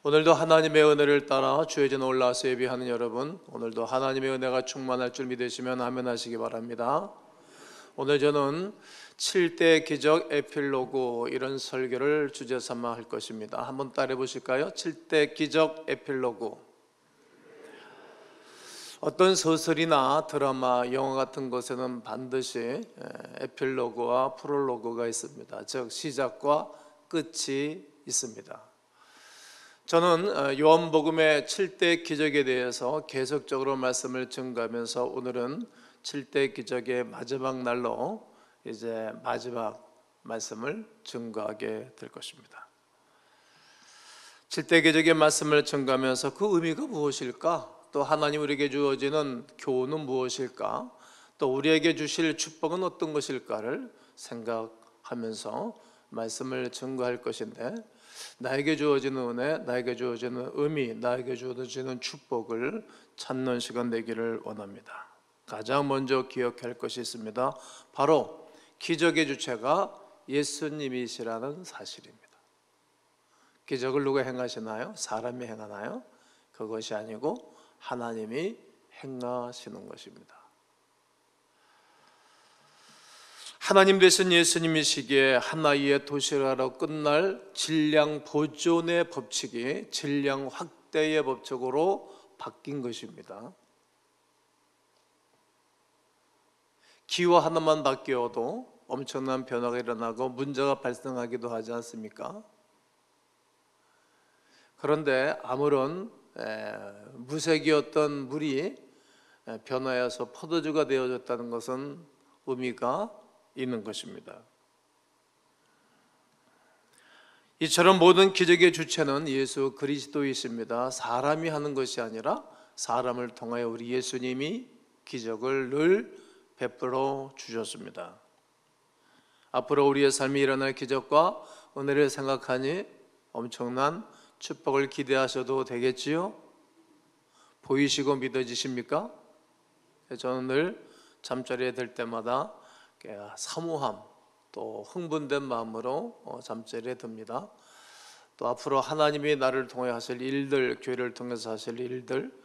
오늘도 하나님의 은혜를 따라 주의 전에 올라와서 예배하는 여러분, 오늘도 하나님의 은혜가 충만할 줄 믿으시면 아멘 하시기 바랍니다. 오늘 저는 7대 기적 에필로그 이런 설교를 주제 삼아 할 것입니다. 한번 따라해 보실까요? 7대 기적 에필로그. 어떤 소설이나 드라마, 영화 같은 것에는 반드시 에필로그와 프롤로그가 있습니다. 즉 시작과 끝이 있습니다. 저는 요한복음의 7대 기적에 대해서 계속적으로 말씀을 증거하면서 오늘은 7대 기적의 마지막 날로 이제 마지막 말씀을 증거하게 될 것입니다. 7대 기적의 말씀을 증거하면서 그 의미가 무엇일까? 또 하나님 우리에게 주어지는 교훈은 무엇일까? 또 우리에게 주실 축복은 어떤 것일까를 생각하면서 말씀을 증거할 것인데, 나에게 주어지는 은혜, 나에게 주어지는 의미, 나에게 주어지는 축복을 찾는 시간 되기를 원합니다. 가장 먼저 기억할 것이 있습니다. 바로 기적의 주체가 예수님이시라는 사실입니다. 기적을 누가 행하시나요? 사람이 행하나요? 그것이 아니고 하나님이 행하시는 것입니다. 하나님 되신 예수님이시기에 하나의 도시락으로 끝날 질량 보존의 법칙이 질량 확대의 법칙으로 바뀐 것입니다. 기후 하나만 바뀌어도 엄청난 변화가 일어나고 문제가 발생하기도 하지 않습니까? 그런데 아무런 무색이었던 물이 변화해서 포도주가 되어졌다는 것은 의미가 있는 것입니다. 이처럼 모든 기적의 주체는 예수 그리스도이십니다. 사람이 하는 것이 아니라 사람을 통하여 우리 예수님이 기적을 늘 베풀어 주셨습니다. 앞으로 우리의 삶에 일어날 기적과 은혜를 생각하니 엄청난 축복을 기대하셔도 되겠지요? 보이시고 믿어지십니까? 저는 늘 잠자리에 들 때마다 사모함, 또 흥분된 마음으로 잠자리에 듭니다. 또 앞으로 하나님이 나를 통해 하실 일들, 교회를 통해서 하실 일들,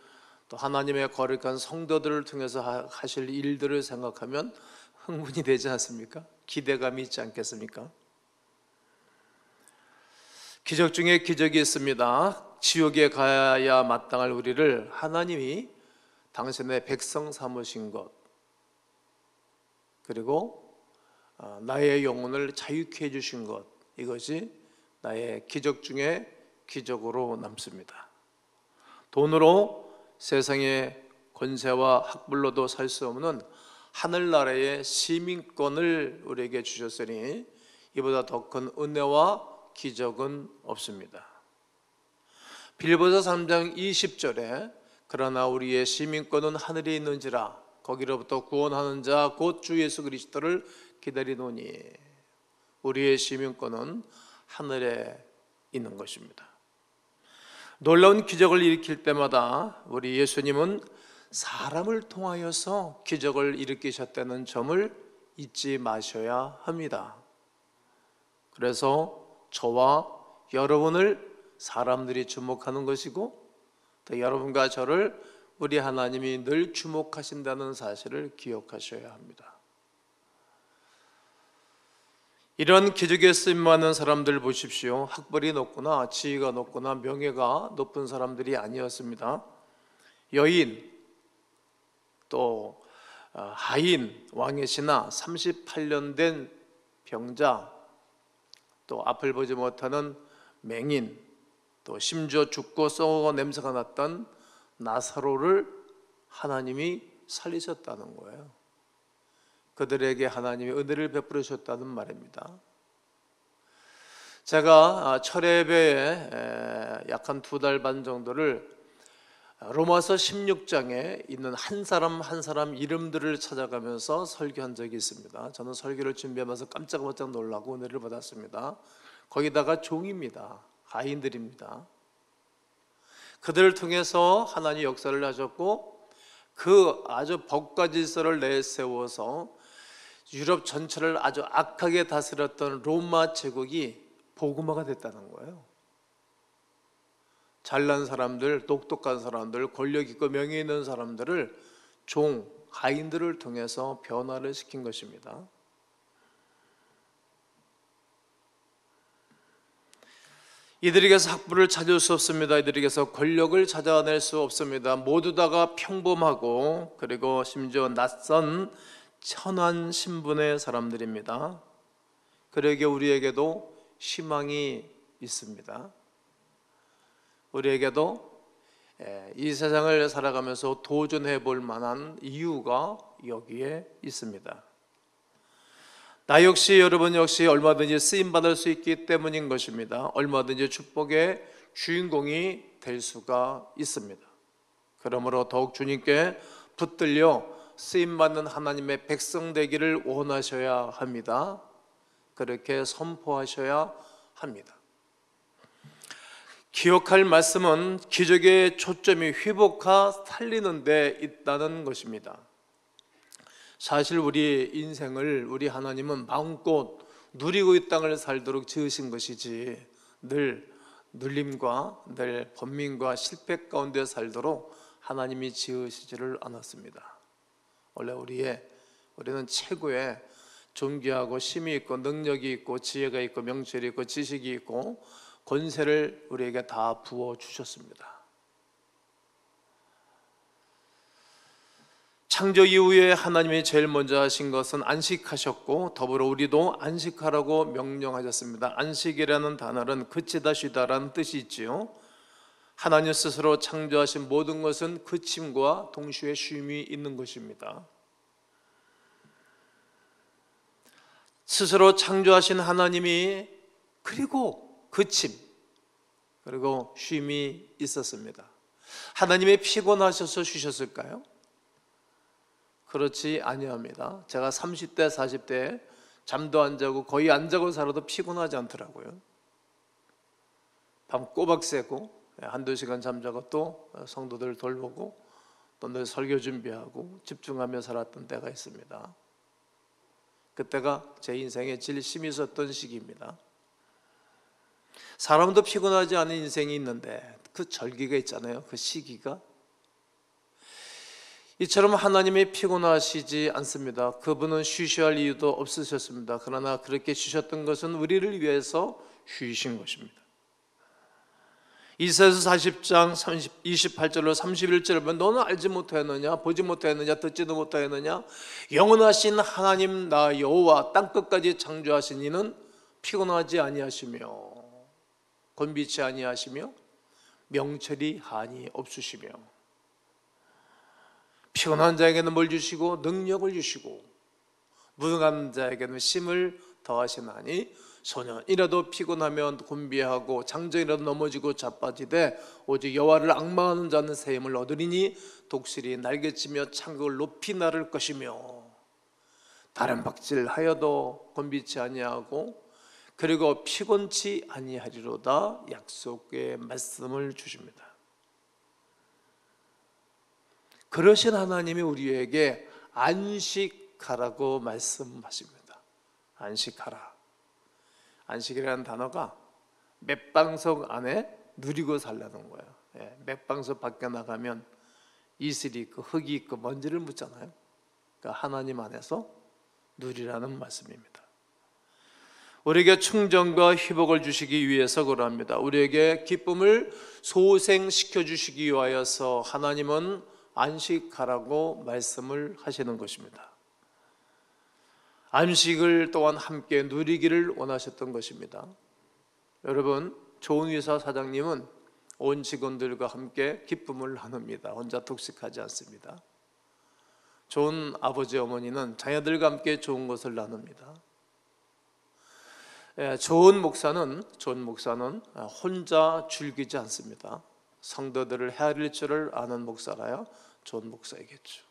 또 하나님의 거룩한 성도들을 통해서 하실 일들을 생각하면 흥분이 되지 않습니까? 기대감이 있지 않겠습니까? 기적 중에 기적이 있습니다. 지옥에 가야 마땅할 우리를 하나님이 당신의 백성 삼으신 것, 그리고 나의 영혼을 자유케 해주신 것, 이것이 나의 기적 중에 기적으로 남습니다. 돈으로 세상의 권세와 학벌로도 살 수 없는 하늘나라의 시민권을 우리에게 주셨으니 이보다 더 큰 은혜와 기적은 없습니다. 빌보서 3장 20절에 그러나 우리의 시민권은 하늘에 있는지라 거기로부터 구원하는 자 곧 주 예수 그리스도를 기다리노니, 우리의 시민권은 하늘에 있는 것입니다. 놀라운 기적을 일으킬 때마다 우리 예수님은 사람을 통하여서 기적을 일으키셨다는 점을 잊지 마셔야 합니다. 그래서 저와 여러분을 사람들이 주목하는 것이고, 또 여러분과 저를 우리 하나님이 늘 주목하신다는 사실을 기억하셔야 합니다. 이런 기적에 쓰임받는 사람들 보십시오. 학벌이 높거나 지위가 높거나 명예가 높은 사람들이 아니었습니다. 여인, 또 하인, 왕의 신하, 38년 된 병자, 또 앞을 보지 못하는 맹인, 또 심지어 죽고 썩어 냄새가 났던 나사로를 하나님이 살리셨다는 거예요. 그들에게 하나님이 은혜를 베풀으셨다는 말입니다. 제가 철회배에 약 한 2달 반 정도를 로마서 16장에 있는 한 사람 한 사람 이름들을 찾아가면서 설교한 적이 있습니다. 저는 설교를 준비하면서 깜짝깜짝 놀라고 은혜를 받았습니다. 거기다가 종입니다. 하인들입니다. 그들을 통해서 하나님 역사를 하셨고, 그 아주 법과 질서를 내세워서 유럽 전체를 아주 악하게 다스렸던 로마 제국이 복음화가 됐다는 거예요. 잘난 사람들, 똑똑한 사람들, 권력 있고 명예 있는 사람들을 하인들을 통해서 변화를 시킨 것입니다. 이들에게서 학부를 찾을 수 없습니다. 이들에게서 권력을 찾아낼 수 없습니다. 모두 다가 평범하고 그리고 심지어 낯선 천한 신분의 사람들입니다. 그러기에 우리에게도 희망이 있습니다. 우리에게도 이 세상을 살아가면서 도전해 볼 만한 이유가 여기에 있습니다. 나 역시, 여러분 역시 얼마든지 쓰임받을 수 있기 때문인 것입니다. 얼마든지 축복의 주인공이 될 수가 있습니다. 그러므로 더욱 주님께 붙들려 쓰임받는 하나님의 백성 되기를 원하셔야 합니다. 그렇게 선포하셔야 합니다. 기억할 말씀은 기적의 초점이 회복하 살리는 데 있다는 것입니다. 사실 우리 인생을 우리 하나님은 마음껏 누리고 이 땅을 살도록 지으신 것이지 늘 눌림과 늘 번민과 실패 가운데 살도록 하나님이 지으시지를 않았습니다. 원래 우리는 최고의 존귀하고 힘이 있고 능력이 있고 지혜가 있고 명철이 있고 지식이 있고 권세를 우리에게 다 부어주셨습니다. 창조 이후에 하나님이 제일 먼저 하신 것은 안식하셨고 더불어 우리도 안식하라고 명령하셨습니다. 안식이라는 단어는 그치다 쉬다라는 뜻이 있지요. 하나님 스스로 창조하신 모든 것은 그침과 동시에 쉼이 있는 것입니다. 스스로 창조하신 하나님이 그리고 그침 그리고 쉼이 있었습니다. 하나님이 피곤하셔서 쉬셨을까요? 그렇지 아니합니다. 제가 30대 40대에 잠도 안 자고 거의 안 자고 살아도 피곤하지 않더라고요. 밤 꼬박 새고 한두 시간 잠자고 또 성도들 돌보고 또 늘 설교 준비하고 집중하며 살았던 때가 있습니다. 그때가 제 인생에 제일 힘이 있었던 시기입니다. 사람도 피곤하지 않은 인생이 있는데 그 절기가 있잖아요. 그 시기가 이처럼 하나님이 피곤하시지 않습니다. 그분은 쉬셔야 할 이유도 없으셨습니다. 그러나 그렇게 쉬셨던 것은 우리를 위해서 쉬신 것입니다. 이사야서 40장 28절로 31절을 보면 너는 알지 못하였느냐 보지 못하였느냐 듣지도 못하였느냐 영원하신 하나님 나 여호와 땅끝까지 창조하신 이는 피곤하지 아니하시며 곤비치 아니하시며 명철이 한이 없으시며 피곤한 자에게는 뭘 주시고 능력을 주시고 무능한 자에게는 힘을 더하시나니 소년이라도 피곤하면 곤비하고 장정이라도 넘어지고 자빠지되 오직 여호와를 앙망하는 자는 새 힘을 얻으리니 독실이 날개치며 창극을 높이 나를 것이며 다른 박질하여도 곤비치 아니하고 그리고 피곤치 아니하리로다 약속의 말씀을 주십니다. 그러신 하나님이 우리에게 안식하라고 말씀하십니다. 안식하라. 안식이라는 단어가 맷방석 안에 누리고 살라는 거예요. 맷방석 밖에 나가면 이슬이 있고 흙이 있고 먼지를 묻잖아요. 그러니까 하나님 안에서 누리라는 말씀입니다. 우리에게 충전과 회복을 주시기 위해서 그러합니다. 우리에게 기쁨을 소생시켜 주시기 위하여서 하나님은 안식하라고 말씀을 하시는 것입니다. 안식을 또한 함께 누리기를 원하셨던 것입니다. 여러분, 좋은 의사 사장님은 온 직원들과 함께 기쁨을 나눕니다. 혼자 독식하지 않습니다. 좋은 아버지 어머니는 자녀들과 함께 좋은 것을 나눕니다. 좋은 목사는 혼자 즐기지 않습니다. 성도들을 헤아릴 줄을 아는 목사라야 좋은 목사이겠죠.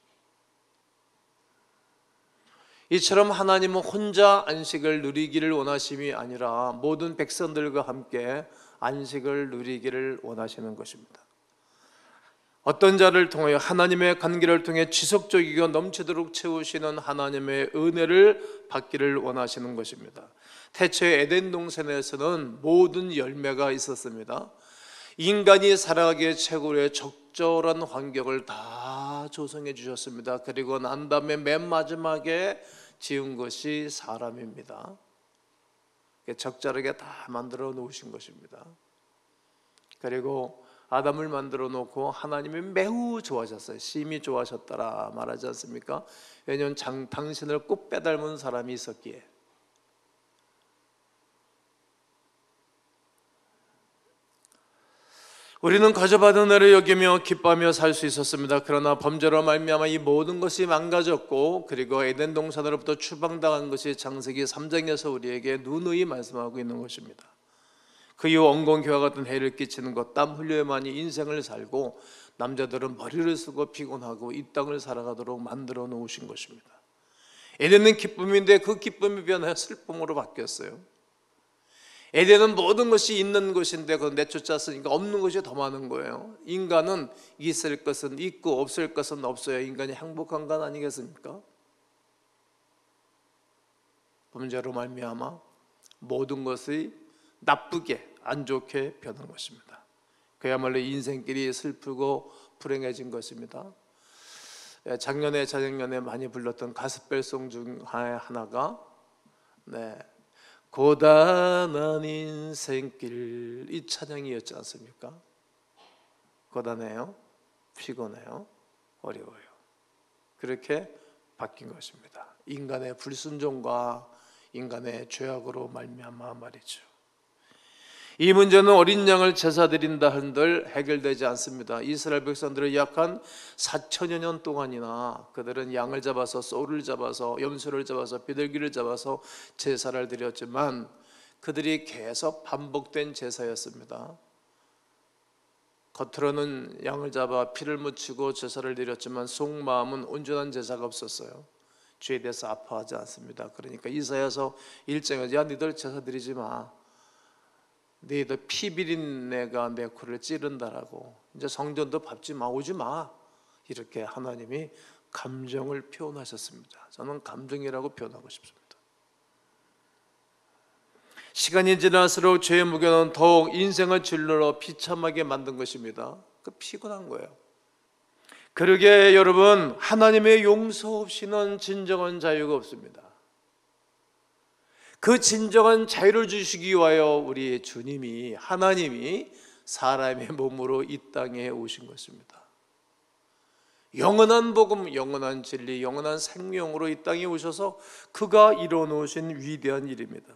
이처럼 하나님은 혼자 안식을 누리기를 원하심이 아니라 모든 백성들과 함께 안식을 누리기를 원하시는 것입니다. 어떤 자를 통하여 하나님의 관계를 통해 지속적이고 넘치도록 채우시는 하나님의 은혜를 받기를 원하시는 것입니다. 태초에 에덴 동산에서는 모든 열매가 있었습니다. 인간이 살아가기에 최고의 적절한 환경을 다 조성해 주셨습니다. 그리고 난 다음에 맨 마지막에 지은 것이 사람입니다. 적절하게 다 만들어 놓으신 것입니다. 그리고 아담을 만들어 놓고 하나님이 매우 좋아하셨어요. 심히 좋아하셨더라 말하지 않습니까? 왜냐하면 당신을 꼭 빼닮은 사람이 있었기에. 우리는 거저받은 은혜를 여기며 기뻐하며 살 수 있었습니다. 그러나 범죄로 말미암아 이 모든 것이 망가졌고, 그리고 에덴 동산으로부터 추방당한 것이 창세기 3장에서 우리에게 누누이 말씀하고 있는 것입니다. 그 이후 엉겅퀴와 같은 해를 끼치는 것, 땀 흘려야만이 인생을 살고, 남자들은 머리를 쓰고 피곤하고 이 땅을 살아가도록 만들어 놓으신 것입니다. 에덴은 기쁨인데 그 기쁨이 변하여 슬픔으로 바뀌었어요. 에덴은 모든 것이 있는 것인데 그걸 내쫓았으니까 없는 것이 더 많은 거예요. 인간은 있을 것은 있고 없을 것은 없어야 인간이 행복한 건 아니겠습니까? 범죄로 말미암아 모든 것이 나쁘게 안 좋게 변한 것입니다. 그야말로 인생길이 슬프고 불행해진 것입니다. 작년에 재작년에 많이 불렀던 가스펠송 중 하나가 고단한 인생길, 이 찬양이었지 않습니까? 고단해요, 피곤해요, 어려워요. 그렇게 바뀐 것입니다. 인간의 불순종과 인간의 죄악으로 말미암아 말이죠. 이 문제는 어린 양을 제사 드린다 한들 해결되지 않습니다. 이스라엘 백성들은 약 한 4천여 년 동안이나 그들은 양을 잡아서 소를 잡아서 염소를 잡아서 비둘기를 잡아서 제사를 드렸지만 그들이 계속 반복된 제사였습니다. 겉으로는 양을 잡아 피를 묻히고 제사를 드렸지만 속마음은 온전한 제사가 없었어요. 죄에 대해서 아파하지 않습니다. 그러니까 이사야서 1장에서 야 너희들 제사 드리지 마, 너희들 피 비린내가 내 코를 찌른다라고, 이제 성전도 밟지 마, 오지 마, 이렇게 하나님이 감정을 표현하셨습니다. 저는 감정이라고 표현하고 싶습니다. 시간이 지날수록 죄의 무게는 더욱 인생을 질러 비참하게 만든 것입니다. 그 피곤한 거예요. 그러게 여러분, 하나님의 용서 없이는 진정한 자유가 없습니다. 그 진정한 자유를 주시기 위하여 우리 주님이, 하나님이 사람의 몸으로 이 땅에 오신 것입니다. 영원한 복음, 영원한 진리, 영원한 생명으로 이 땅에 오셔서 그가 이뤄놓으신 위대한 일입니다.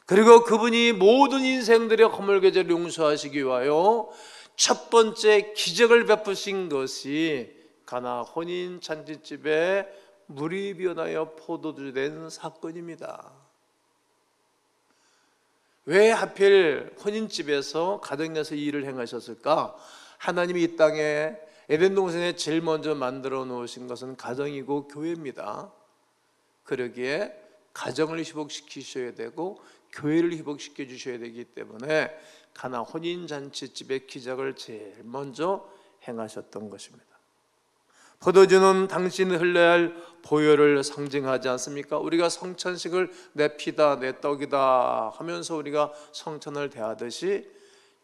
그리고 그분이 모든 인생들의 허물과 죄를 용서하시기 위하여 첫 번째 기적을 베푸신 것이 가나 혼인 잔치집에 물이 변하여 포도주 된 사건입니다. 왜 하필 혼인집에서 가정에서 이 일을 행하셨을까? 하나님이 이 땅에 에덴 동산에 제일 먼저 만들어 놓으신 것은 가정이고 교회입니다. 그러기에 가정을 회복시키셔야 되고 교회를 회복시켜 주셔야 되기 때문에 가나 혼인잔치집의 기적을 제일 먼저 행하셨던 것입니다. 포도주는 당신이 흘려야 할 보혈을 상징하지 않습니까? 우리가 성찬식을 내 피다 내 떡이다 하면서 우리가 성찬을 대하듯이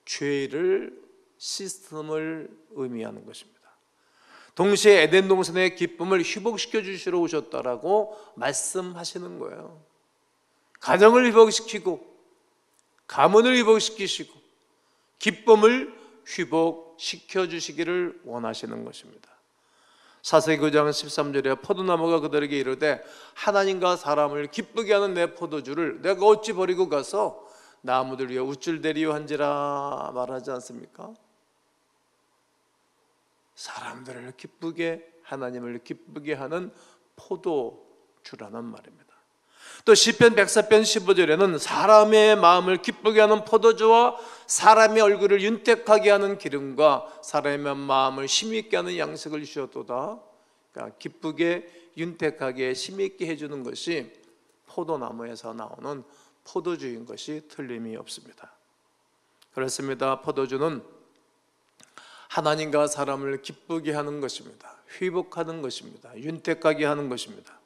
죄를, 시스템을 의미하는 것입니다. 동시에 에덴 동산의 기쁨을 회복시켜 주시러 오셨다라고 말씀하시는 거예요. 가정을 회복시키고 가문을 회복시키시고 기쁨을 회복시켜 주시기를 원하시는 것입니다. 사사기 9장 13절에 포도나무가 그들에게 이르되 하나님과 사람을 기쁘게 하는 내 포도주를 내가 어찌 버리고 가서 나무들 위에 우쭐대리요 한지라 말하지 않습니까? 사람들을 기쁘게, 하나님을 기쁘게 하는 포도주라는 말입니다. 또 시편 104편 15절에는 사람의 마음을 기쁘게 하는 포도주와 사람의 얼굴을 윤택하게 하는 기름과 사람의 마음을 힘있게 하는 양식을 주셨도다. 그러니까 기쁘게, 윤택하게, 힘있게 해주는 것이 포도나무에서 나오는 포도주인 것이 틀림이 없습니다. 그렇습니다. 포도주는 하나님과 사람을 기쁘게 하는 것입니다. 회복하는 것입니다. 윤택하게 하는 것입니다.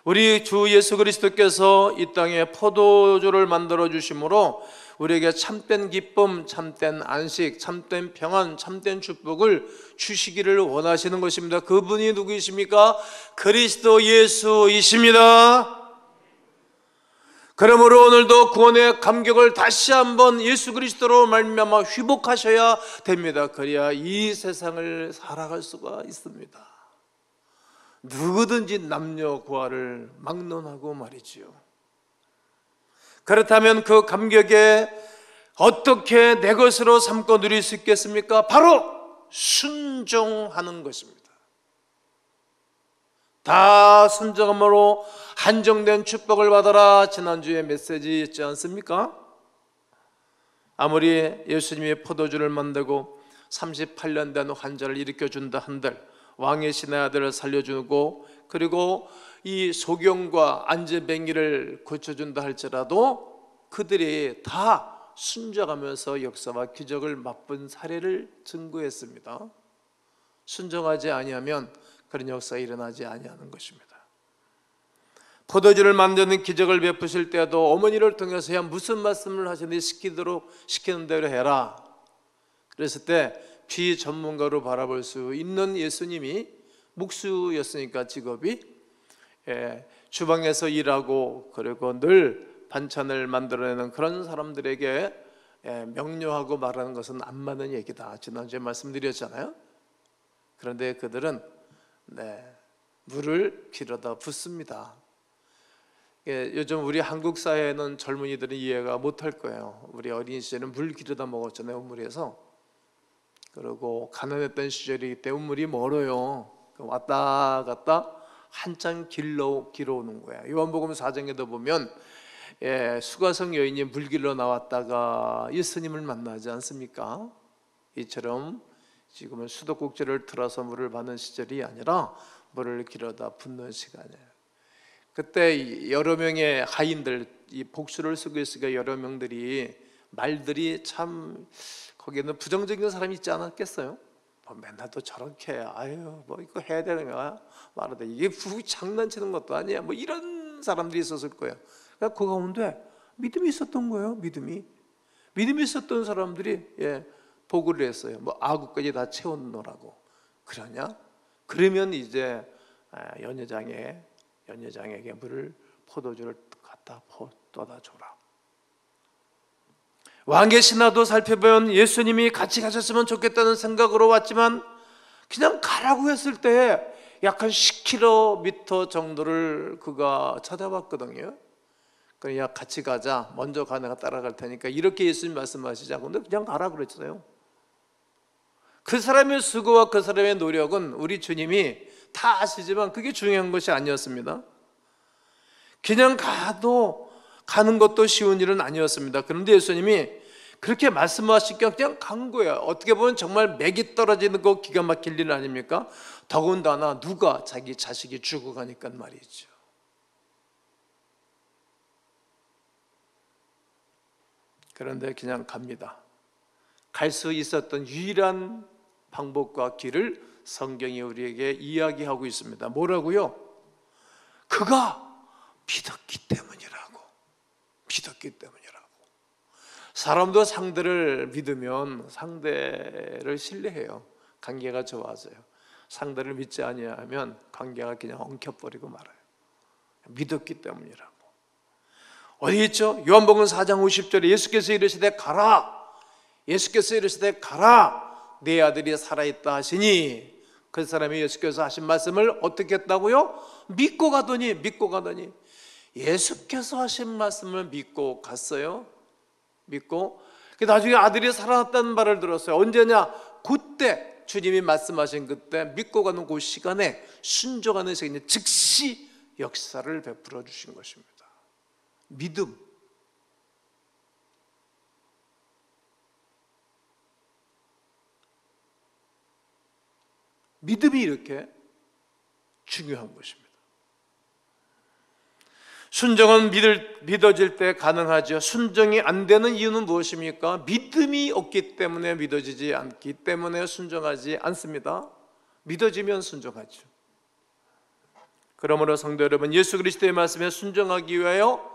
우리 주 예수 그리스도께서 이 땅에 포도주를 만들어 주심으로 우리에게 참된 기쁨, 참된 안식, 참된 평안, 참된 축복을 주시기를 원하시는 것입니다. 그분이 누구이십니까? 그리스도 예수이십니다. 그러므로 오늘도 구원의 감격을 다시 한번 예수 그리스도로 말미암아 회복하셔야 됩니다. 그래야 이 세상을 살아갈 수가 있습니다. 누구든지 남녀 고아를 막론하고 말이지요. 그렇다면 그 감격에 어떻게 내 것으로 삼고 누릴 수 있겠습니까? 바로 순종하는 것입니다. 다 순종함으로 한정된 축복을 받아라. 지난주에 메시지 있지 않습니까? 아무리 예수님이 포도주를 만들고 38년 된 환자를 일으켜준다 한들, 왕의 신의 아들을 살려주고 그리고 이 소경과 안전뱅이를 고쳐준다 할지라도 그들이 다 순종하면서 역사와 기적을 맛본 사례를 증거했습니다. 순종하지 아니하면 그런 역사가 일어나지 아니하는 것입니다. 포도주를 만드는 기적을 베푸실 때도 어머니를 통해서야 무슨 말씀을 하시는지 시키는 대로 해라. 그랬을 때 비전문가로 바라볼 수 있는 예수님이 목수였으니까 직업이 주방에서 일하고 그리고 늘 반찬을 만들어내는 그런 사람들에게 명료하고 말하는 것은 안 맞는 얘기다. 지난주에 말씀드렸잖아요. 그런데 그들은 물을 길어다 붓습니다. 요즘 우리 한국 사회는 젊은이들은 이해가 못할 거예요. 우리 어린 시절에는 물 길어다 먹었잖아요. 우물에서. 그리고 가난했던 시절이기 때문에 우물이 멀어요. 왔다 갔다 한참 길어오는 거야. 요한복음 4장에도 보면 수가성 여인이 물 길러 나왔다가 예수님을 만나지 않습니까? 이처럼 지금은 수도꼭지를 틀어서 물을 받는 시절이 아니라 물을 길어다 붓는 시간이에요. 그때 여러 명의 하인들, 이 복수를 쓰고 있으니까 여러 명들이 말들이 참 거기에는 부정적인 사람이 있지 않았겠어요? 맨날 또 저렇게 아유 뭐 이거 해야 되는 거야? 말하다 이게 장난치는 것도 아니야. 뭐 이런 사람들이 있었을 거예요. 그러니까 그 가운데 믿음이 있었던 거예요. 믿음이 있었던 사람들이 보고를 했어요. 뭐 아구까지 다 채웠노라고. 그러냐? 그러면 이제 연회장에게 물을 포도주를 갖다 떠다 줘라. 왕의 신하도 살펴보면 예수님이 같이 가셨으면 좋겠다는 생각으로 왔지만 그냥 가라고 했을 때 약 한 10km 정도를 그가 찾아봤거든요. 그냥 같이 가자. 먼저 가, 내가 따라갈 테니까. 이렇게 예수님 말씀하시지 않고 그냥 가라 그랬어요. 그 사람의 수고와 그 사람의 노력은 우리 주님이 다 아시지만 그게 중요한 것이 아니었습니다. 그냥 가는 것도 쉬운 일은 아니었습니다. 그런데 예수님이 그렇게 말씀하시니까 그냥 간 거예요. 어떻게 보면 정말 맥이 떨어지는 거 기가 막힐 일 아닙니까? 더군다나 누가 자기 자식이 죽어가니까 말이죠. 그런데 그냥 갑니다. 갈 수 있었던 유일한 방법과 길을 성경이 우리에게 이야기하고 있습니다. 뭐라고요? 그가 믿었기 때문이라고. 사람도 상대를 믿으면 상대를 신뢰해요. 관계가 좋아져요. 상대를 믿지 아니하면 관계가 그냥 엉켜버리고 말아요. 믿었기 때문이라고. 어디 있죠? 요한복음 4장 50절에 예수께서 이르시되 가라. 내 아들이 살아있다 하시니 그 사람이 예수께서 하신 말씀을 어떻게 했다고요? 믿고 가더니 예수께서 하신 말씀을 믿고 갔어요. 믿고 나중에 아들이 살아났다는 말을 들었어요. 언제냐? 그때 주님이 말씀하신 그때 믿고 가는 그 시간에 순종하는 시간에 즉시 역사를 베풀어 주신 것입니다. 믿음이 이렇게 중요한 것입니다. 순종은 믿어질 때 가능하죠. 순종이 안 되는 이유는 무엇입니까? 믿음이 없기 때문에 믿어지지 않기 때문에 순종하지 않습니다. 믿어지면 순종하죠. 그러므로 성도 여러분, 예수 그리스도의 말씀에 순종하기 위하여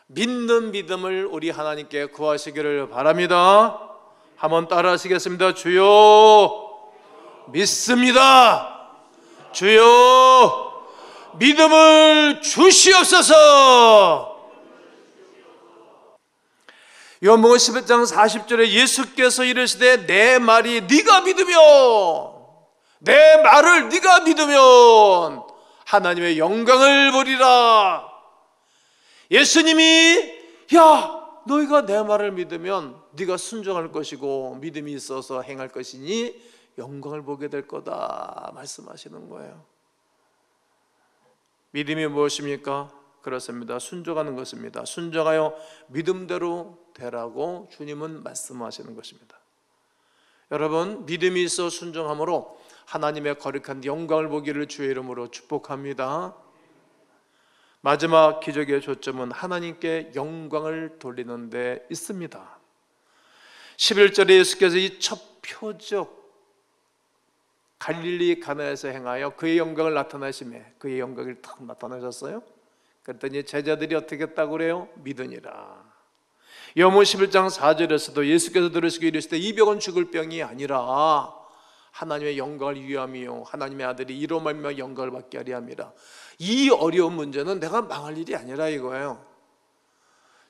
믿는 믿음을 우리 하나님께 구하시기를 바랍니다. 한번 따라 하시겠습니다. 주여 믿습니다. 주여 믿음을 주시옵소서. 요한복음 11장 40절에 예수께서 이르시되 내 말이 네가 믿으면, 내 말을 네가 믿으면 하나님의 영광을 보리라. 예수님이 야 너희가 내 말을 믿으면 네가 순종할 것이고 믿음이 있어서 행할 것이니 영광을 보게 될 거다 말씀하시는 거예요. 믿음이 무엇입니까? 그렇습니다. 순종하는 것입니다. 순종하여 믿음대로 되라고 주님은 말씀하시는 것입니다. 여러분, 믿음이 있어 순종함으로 하나님의 거룩한 영광을 보기를 주의 이름으로 축복합니다. 마지막 기적의 초점은 하나님께 영광을 돌리는 데 있습니다. 11절에 예수께서 이 첫 표적 갈릴리 가나에서 행하여 그의 영광을 나타내시매, 그의 영광을 탁 나타내셨어요. 그랬더니 제자들이 어떻게 했다고 그래요? 믿으니라. 요한복음 11장 4절에서도 예수께서 들으시고 이르시되 이 병은 죽을 병이 아니라 하나님의 영광을 위함이요 하나님의 아들이 이로 말미암아 영광을 받게 하리 함이라. 이 어려운 문제는 내가 망할 일이 아니라 이거예요.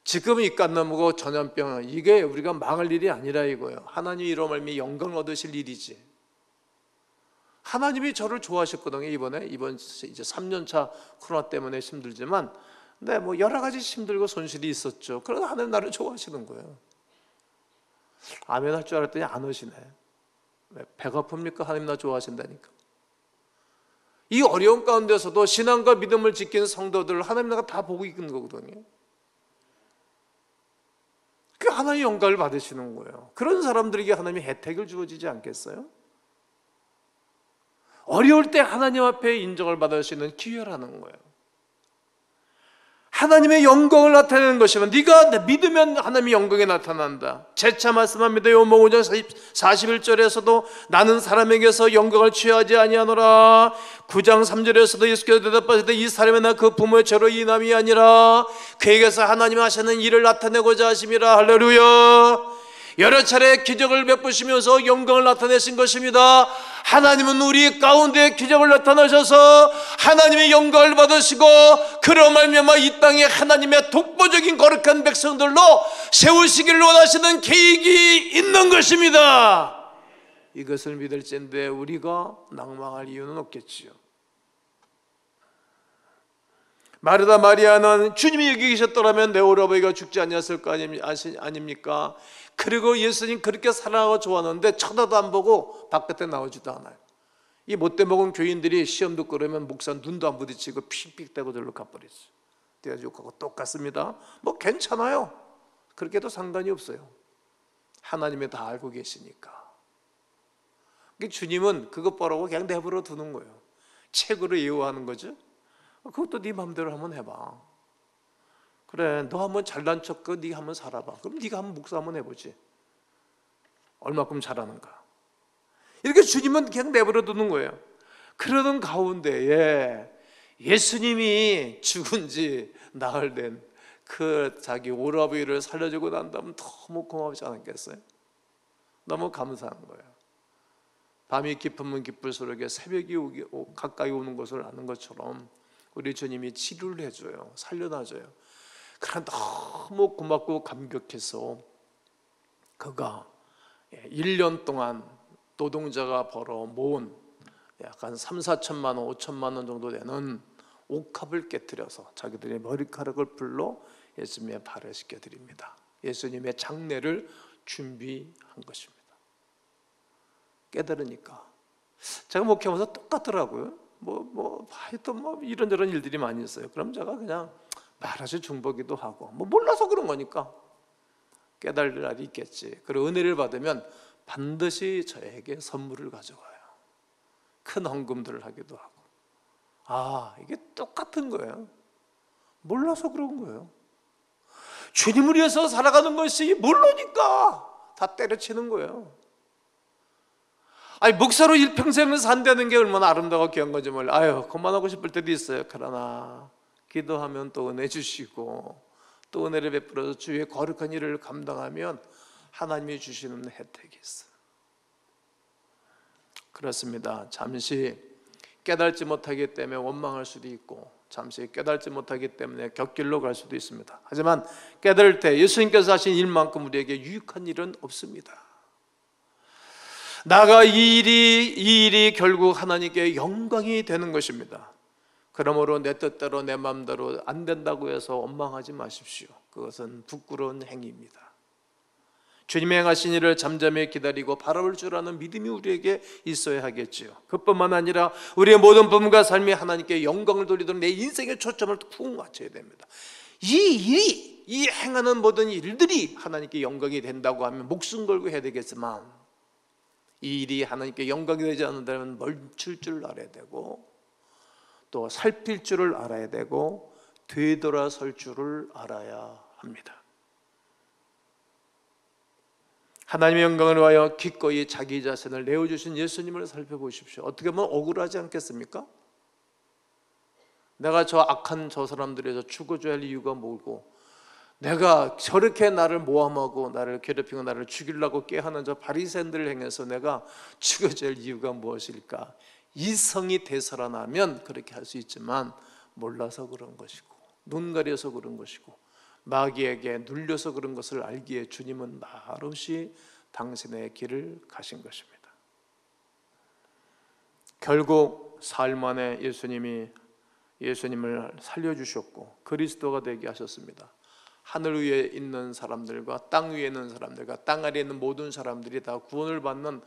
지금 입갓나무고 전염병, 이게 우리가 망할 일이 아니라 이거예요. 하나님이 이로 말미암아 영광을 얻으실 일이지. 하나님이 저를 좋아하셨거든요. 이번 이제 3년차 코로나 때문에 힘들지만, 네, 뭐 여러 가지 힘들고 손실이 있었죠. 그러나 하나님 나를 좋아하시는 거예요. 아멘 할 줄 알았더니 안 오시네. 왜? 배가 아픕니까? 하나님 나 좋아하신다니까. 이 어려운 가운데서도 신앙과 믿음을 지킨 성도들을 하나님 나가 다 보고 있는 거거든요. 그 하나님의 영광을 받으시는 거예요. 그런 사람들에게 하나님이 혜택을 주어지지 않겠어요? 어려울 때 하나님 앞에 인정을 받을 수 있는 기회라는 거예요. 하나님의 영광을 나타내는 것이면 네가 믿으면 하나님의 영광이 나타난다. 재차 말씀합니다. 요한복음 5장 41절에서도 나는 사람에게서 영광을 취하지 아니하노라. 9장 3절에서도 예수께서 대답하시되 이 사람이나 그 부모의 죄로 인함이 아니라 그에게서 하나님이 하시는 일을 나타내고자 하심이라. 할렐루야. 여러 차례 기적을 베푸시면서 영광을 나타내신 것입니다. 하나님은 우리 가운데 기적을 나타내셔서 하나님의 영광을 받으시고 그로 말미암아 이 땅에 하나님의 독보적인 거룩한 백성들로 세우시기를 원하시는 계획이 있는 것입니다. 이것을 믿을지인데 우리가 낭망할 이유는 없겠지요. 마르다 마리아는 주님이 여기 계셨더라면 내 오라버니가 죽지 않았을 거 아닙니까? 그리고 예수님 그렇게 사랑하고 좋아하는데 쳐다도 안 보고 바깥에 나오지도 않아요. 이 못돼 먹은 교인들이 시험 듣고 그러면 목사 눈도 안 부딪히고 픽픽대고 절로 가버리죠. 대가족하고 똑같습니다. 뭐 괜찮아요. 그렇게 해도 상관이 없어요. 하나님이 다 알고 계시니까. 주님은 그것 보라고 그냥 내버려 두는 거예요. 책으로 예우하는 거죠. 그것도 네 마음대로 한번 해봐. 그래, 너 한번 잘난 척 네가 한번 살아봐. 그럼 네가 한번 목사 한번 해보지. 얼마큼 잘하는가. 이렇게 주님은 그냥 내버려 두는 거예요. 그러는 가운데에 예수님이 죽은 지 나흘 된 그 자기 오라버니를 살려주고 난 다음에 너무 고마우지 않았겠어요? 너무 감사한 거예요. 밤이 깊으면 깊을수록 새벽이 가까이 오는 것을 아는 것처럼 우리 주님이 치료를 해줘요. 살려놔줘요. 그러나 너무 고맙고 감격해서 그가 1년 동안 노동자가 벌어 모은 약간 3-4천만 원, 5천만 원 정도 되는 옥합을 깨뜨려서 자기들의 머리카락을 불러 예수님의 발을 씻겨드립니다. 예수님의 장례를 준비한 것입니다. 깨달으니까 제가 목회하면서 똑같더라고요. 하여튼 이런저런 일들이 많이 있어요. 그럼 제가 그냥 말하시 중보기도 하고 몰라서 그런 거니까 깨달을 날이 있겠지. 그리고 은혜를 받으면 반드시 저에게 선물을 가져와요. 큰 헌금들을 하기도 하고. 이게 똑같은 거예요. 몰라서 그런 거예요. 주님을 위해서 살아가는 것이 모르니까 다 때려치는 거예요. 아니 목사로 일평생을 산다는 게 얼마나 아름다워 귀한 건지 몰라. 아유 그만하고 싶을 때도 있어요. 그러나 기도하면 또 은혜 주시고 또 은혜를 베풀어서 주의 거룩한 일을 감당하면 하나님이 주시는 혜택이 있어요. 그렇습니다. 잠시 깨달지 못하기 때문에 원망할 수도 있고 잠시 깨달지 못하기 때문에 곁길로 갈 수도 있습니다. 하지만 깨달을 때 예수님께서 하신 일만큼 우리에게 유익한 일은 없습니다. 나가 이 일이 결국 하나님께 영광이 되는 것입니다. 그러므로 내 뜻대로 내 마음대로 안 된다고 해서 원망하지 마십시오. 그것은 부끄러운 행위입니다. 주님이 행하신 일을 잠잠히 기다리고 바라볼 줄 아는 믿음이 우리에게 있어야 하겠지요. 그뿐만 아니라 우리의 모든 부분과 삶이 하나님께 영광을 돌리도록 내 인생의 초점을 푹 맞춰야 됩니다. 이 행하는 모든 일들이 하나님께 영광이 된다고 하면 목숨 걸고 해야 되겠지만 이 일이 하나님께 영광이 되지 않는다면 멈출 줄 알아야 되고 또 살필 줄을 알아야 되고 되돌아설 줄을 알아야 합니다. 하나님의 영광을 위하여 기꺼이 자기 자신을 내어주신 예수님을 살펴보십시오. 어떻게 보면 억울하지 않겠습니까? 내가 저 악한 저 사람들에서 죽어줘야 할 이유가 뭐고 내가 저렇게 나를 모함하고 나를 괴롭히고 나를 죽이려고 꾀하는 저 바리새인들을 행해서 내가 죽어져야 할 이유가 무엇일까? 이성이 되살아나면 그렇게 할 수 있지만 몰라서 그런 것이고 눈 가려서 그런 것이고 마귀에게 눌려서 그런 것을 알기에 주님은 말없이 당신의 길을 가신 것입니다. 결국 사흘 만에 예수님을 살려주셨고 그리스도가 되게 하셨습니다. 하늘 위에 있는 사람들과 땅 위에 있는 사람들과 땅 아래에 있는 모든 사람들이 다 구원을 받는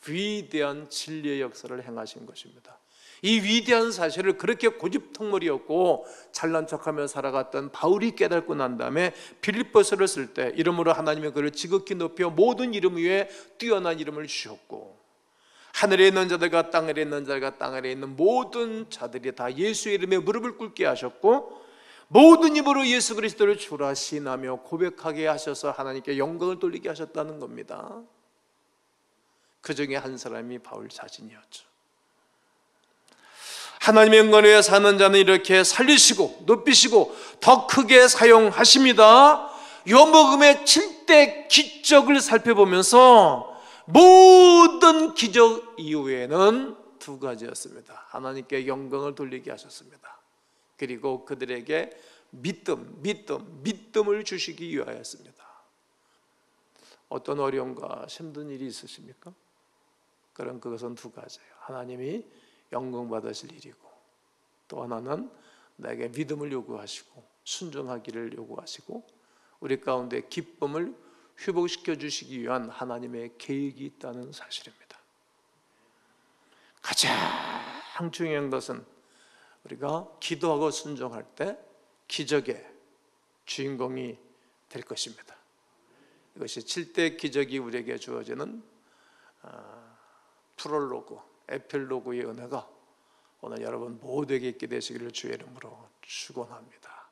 위대한 진리의 역사를 행하신 것입니다. 이 위대한 사실을 그렇게 고집통머리였고 잘난 척하며 살아갔던 바울이 깨닫고 난 다음에 빌립보서를 쓸 때 이름으로 하나님의 그를 지극히 높여 모든 이름 위에 뛰어난 이름을 주셨고 하늘에 있는 자들과 땅 아래에 있는 자들과 땅 아래에 있는 모든 자들이 다 예수의 이름에 무릎을 꿇게 하셨고 모든 입으로 예수 그리스도를 주라 시인하며 고백하게 하셔서 하나님께 영광을 돌리게 하셨다는 겁니다. 그 중에 한 사람이 바울 자신이었죠. 하나님의 영광을 위해 사는 자는 이렇게 살리시고 높이시고 더 크게 사용하십니다. 요복음의 7대 기적을 살펴보면서 모든 기적 이후에는 두 가지였습니다. 하나님께 영광을 돌리게 하셨습니다. 그리고 그들에게 믿음을 주시기 위하였습니다. 어떤 어려움과 힘든 일이 있으십니까? 그럼 그것은 두 가지예요. 하나님이 영광 받으실 일이고 또 하나는 나에게 믿음을 요구하시고 순종하기를 요구하시고 우리 가운데 기쁨을 회복시켜 주시기 위한 하나님의 계획이 있다는 사실입니다. 가장 중요한 것은 우리가 기도하고 순종할 때 기적의 주인공이 될 것입니다. 이것이 7대 기적이 우리에게 주어지는 프롤로그, 에필로그의 은혜가 오늘 여러분 모두에게 있게 되시기를 주의 이름으로 축원합니다.